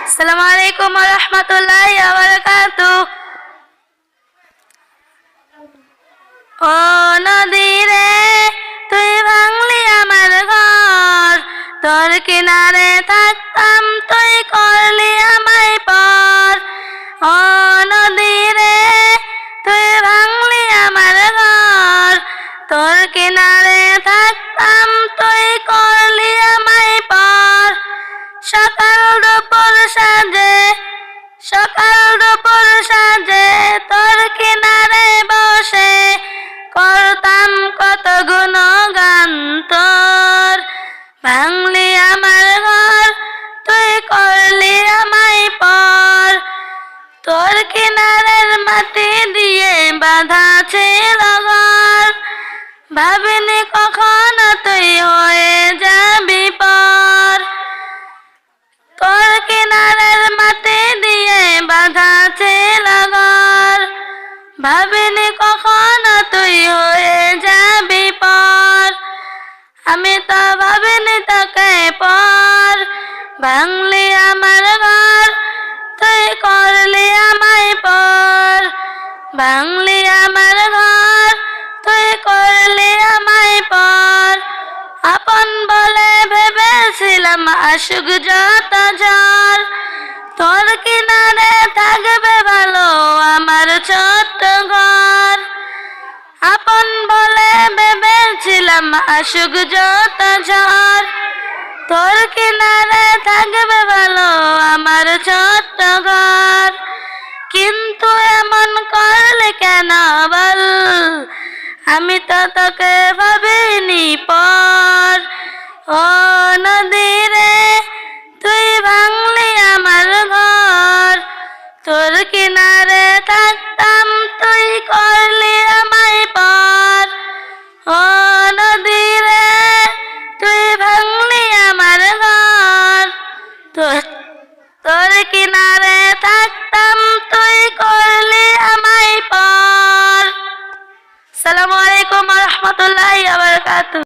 আসসালামু আলাইকুম ওয়া রাহমাতুল্লাহি ওয়া বারাকাতুহু। ও নদী রে তুই ভাঙলি আমার ঘর, তোর কিনারে থাকতাম তুই করলি আমায় পর। ও নদী রে তুই ভাঙলি আমার ঘর, তোর কিনারে থাকতাম তুই করলি আমায় পর। সকাল দুপুর সাজে সকাল দুপুর সাজে তোর কিনারে বসে করতাম কত গুণগান তোর। ভাঙলি আমার ঘর তুই করলি আমায় পর, তোর কিনারের মাটি দিয়ে বাঁধা ছিল ঘর। ভাবিনি কখনো তুই হয়ে যাবি পর, তোর কিনারের মাটি দিয়ে বাঁধা ছিল ঘর। ভাবিনি কখনো তুই হয়ে যাবি পর, আমি তো ভাবিনি তোকে পর। ভাঙলি আমার ঘর তুই করলি আমায় পর, ভাঙলি আমার ঘর তুই করলি আমায় পর। আপন বলে ভেবেছিলাম আসুক যত ঝড়, তোর কিনারে থাকবে ভালো আমার ছোট্ট ঘর। আপন বলে ভেবেছিলাম আসুক যত ঝড়, তোর কিনারে থাকবে ভালো আমার ছোট্ট ঘর। কিন্তু এমন করলে কেন বল, আমি তো তোকে ভাবিনি পর। ও নদী রে তুই ভাঙলি আমার ঘর, তোর কিনারে থাকতাম তুই করলি আমায় পর। ও নদী রে তুই ভাঙলি আমার ঘর, তোর কিনারে থাকতাম তুই করলি আমায় পর। আসসালামু আলাইকুম ওয়া রাহমাতুল্লাহি ওয়া বারাকাতুহু।